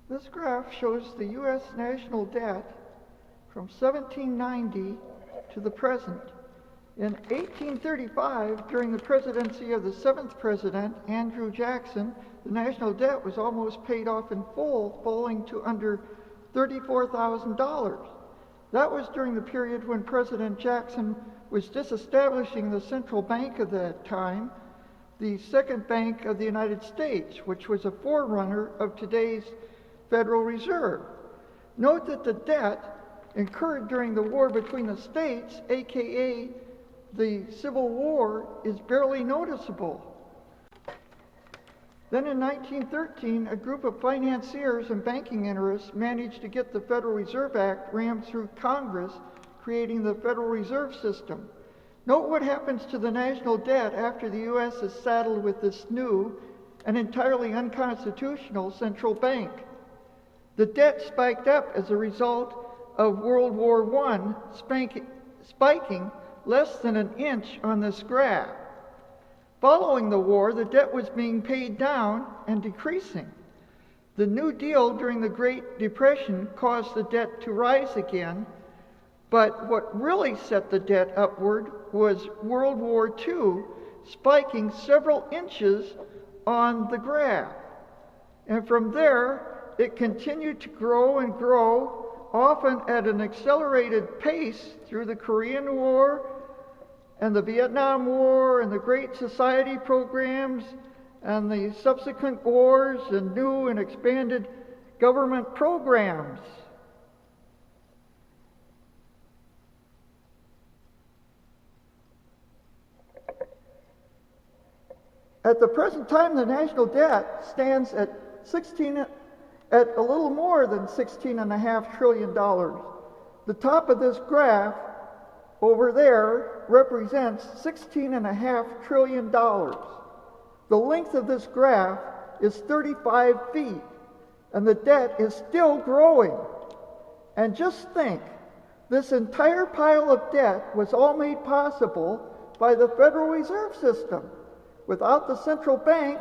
This graph shows the U.S. national debt from 1790 to the present. In 1835, during the presidency of the seventh president, Andrew Jackson, the national debt was almost paid off in full, falling to under $34,000. That was during the period when President Jackson was disestablishing the central bank of that time, the Second Bank of the United States, which was a forerunner of today's Federal Reserve. Note that the debt incurred during the war between the states, aka the Civil War, is barely noticeable. Then in 1913, a group of financiers and banking interests managed to get the Federal Reserve Act rammed through Congress, creating the Federal Reserve System. Note what happens to the national debt after the U.S. is saddled with this new and entirely unconstitutional central bank. The debt spiked up as a result of World War I, spiking less than an inch on this graph. Following the war, the debt was being paid down and decreasing. The New Deal during the Great Depression caused the debt to rise again, but what really set the debt upward was World War II, spiking several inches on the graph. And from there, it continued to grow and grow, often at an accelerated pace through the Korean War and the Vietnam War and the Great Society programs and the subsequent wars and new and expanded government programs. At the present time, the national debt stands at a little more than $16.5 trillion. The top of this graph over there represents $16.5 trillion. The length of this graph is 35 feet, and the debt is still growing. And just think, this entire pile of debt was all made possible by the Federal Reserve System. Without the central bank,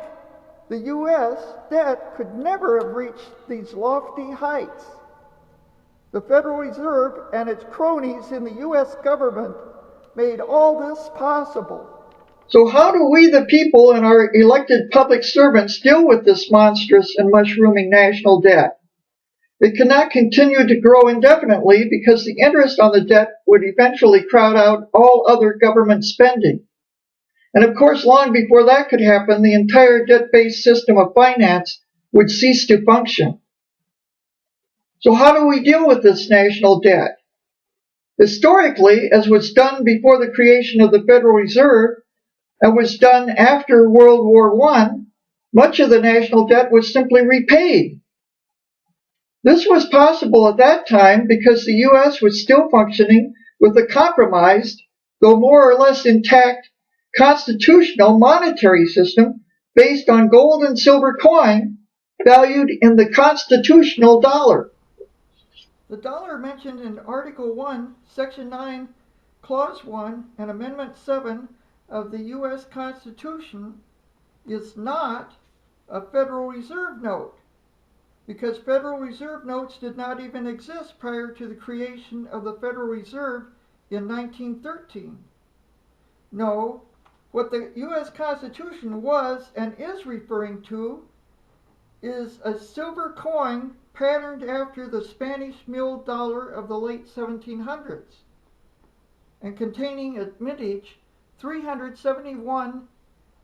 the U.S. debt could never have reached these lofty heights. The Federal Reserve and its cronies in the U.S. government made all this possible. So how do we, the people, and our elected public servants deal with this monstrous and mushrooming national debt? It cannot continue to grow indefinitely because the interest on the debt would eventually crowd out all other government spending. And of course, long before that could happen, the entire debt-based system of finance would cease to function. So how do we deal with this national debt? Historically, as was done before the creation of the Federal Reserve and was done after World War I, much of the national debt was simply repaid. This was possible at that time because the U.S. was still functioning with a compromised, though more or less intact, constitutional monetary system based on gold and silver coin valued in the constitutional dollar. The dollar mentioned in Article 1, Section 9, Clause 1, and Amendment 7 of the U.S. Constitution is not a Federal Reserve note, because Federal Reserve notes did not even exist prior to the creation of the Federal Reserve in 1913. No, what the U.S. Constitution was and is referring to is a silver coin patterned after the Spanish milled dollar of the late 1700s and containing at mintage 371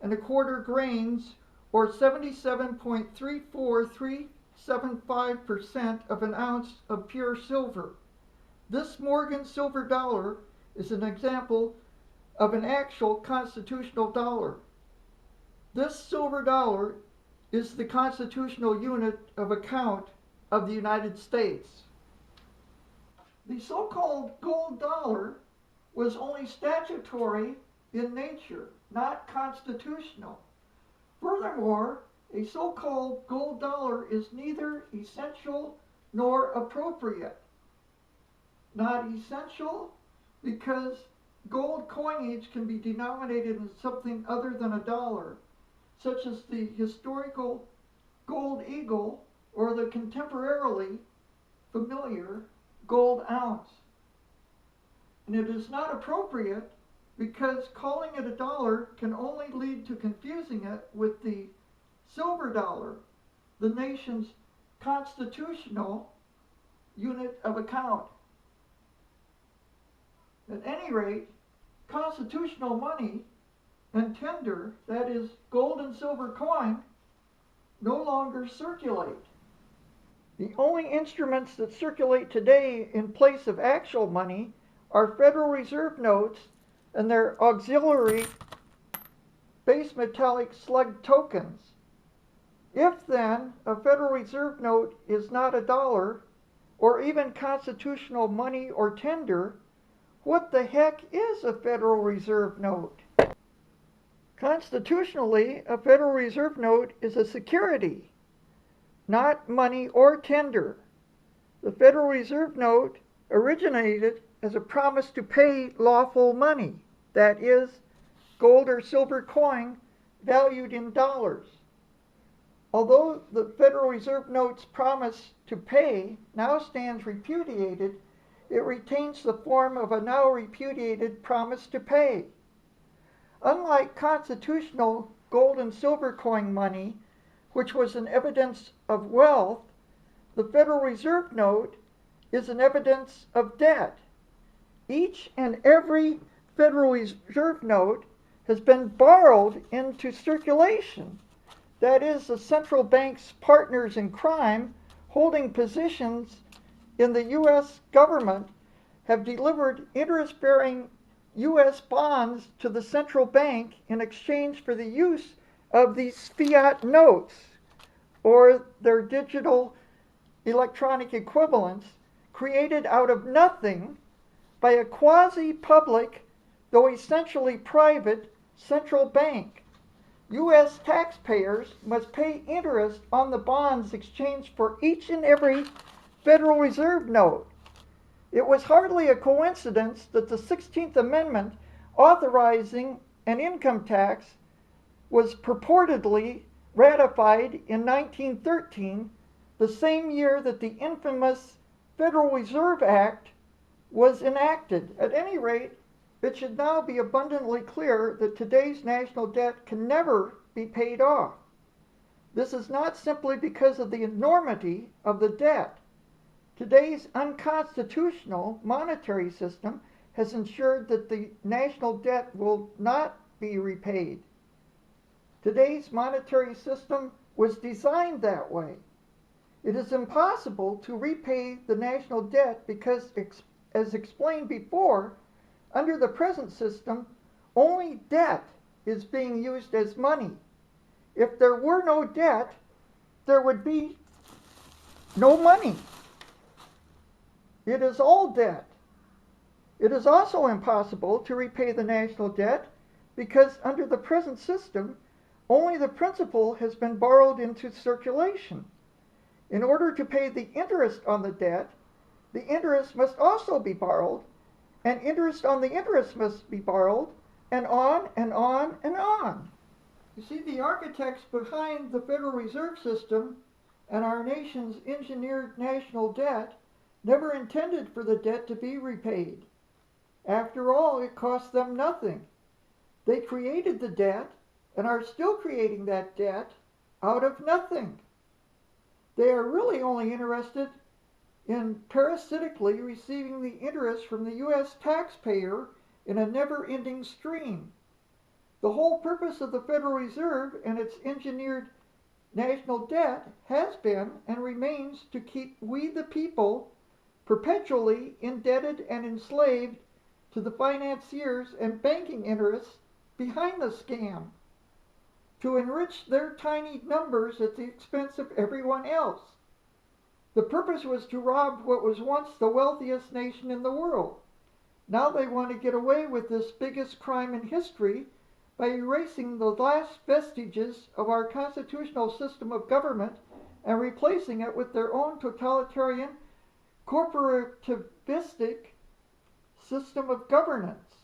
1/4 grains or 77.34375% of an ounce of pure silver. This Morgan silver dollar is an example of an actual constitutional dollar. This silver dollar is the constitutional unit of account of the United States. The so-called gold dollar was only statutory in nature, not constitutional. Furthermore, a so-called gold dollar is neither essential nor appropriate. Not essential because gold coinage can be denominated in something other than a dollar, such as the historical gold eagle or the contemporarily familiar gold ounce. And it is not appropriate because calling it a dollar can only lead to confusing it with the silver dollar, the nation's constitutional unit of account. At any rate, constitutional money and tender, that is, gold and silver coin, no longer circulate. The only instruments that circulate today in place of actual money are Federal Reserve notes and their auxiliary base metallic slug tokens. If then a Federal Reserve note is not a dollar, or even constitutional money or tender, what the heck is a Federal Reserve note? Constitutionally, a Federal Reserve note is a security, not money or tender. The Federal Reserve note originated as a promise to pay lawful money, that is, gold or silver coin valued in dollars. Although the Federal Reserve note's promise to pay now stands repudiated, it retains the form of a now repudiated promise to pay. Unlike constitutional gold and silver coin money, which was an evidence of wealth, the Federal Reserve note is an evidence of debt. Each and every Federal Reserve note has been borrowed into circulation. That is, the central bank's partners in crime holding positions in the U.S. government have delivered interest-bearing U.S. bonds to the central bank in exchange for the use of these fiat notes, or their digital electronic equivalents, created out of nothing by a quasi-public, though essentially private, central bank. U.S. taxpayers must pay interest on the bonds exchanged for each and every Federal Reserve note. It was hardly a coincidence that the 16th Amendment authorizing an income tax was purportedly ratified in 1913, the same year that the infamous Federal Reserve Act was enacted. At any rate, it should now be abundantly clear that today's national debt can never be paid off. This is not simply because of the enormity of the debt. Today's unconstitutional monetary system has ensured that the national debt will not be repaid. Today's monetary system was designed that way. It is impossible to repay the national debt because, as explained before, under the present system, only debt is being used as money. If there were no debt, there would be no money. It is all debt. It is also impossible to repay the national debt because under the present system, only the principal has been borrowed into circulation. In order to pay the interest on the debt, the interest must also be borrowed, and interest on the interest must be borrowed, and on and on and on. You see, the architects behind the Federal Reserve System and our nation's engineered national debt never intended for the debt to be repaid. After all, it cost them nothing. They created the debt and are still creating that debt out of nothing. They are really only interested in parasitically receiving the interest from the U.S. taxpayer in a never-ending stream. The whole purpose of the Federal Reserve and its engineered national debt has been and remains to keep we the people perpetually indebted and enslaved to the financiers and banking interests behind the scam, to enrich their tiny numbers at the expense of everyone else. The purpose was to rob what was once the wealthiest nation in the world. Now they want to get away with this biggest crime in history by erasing the last vestiges of our constitutional system of government and replacing it with their own totalitarian, corporativistic system of governance.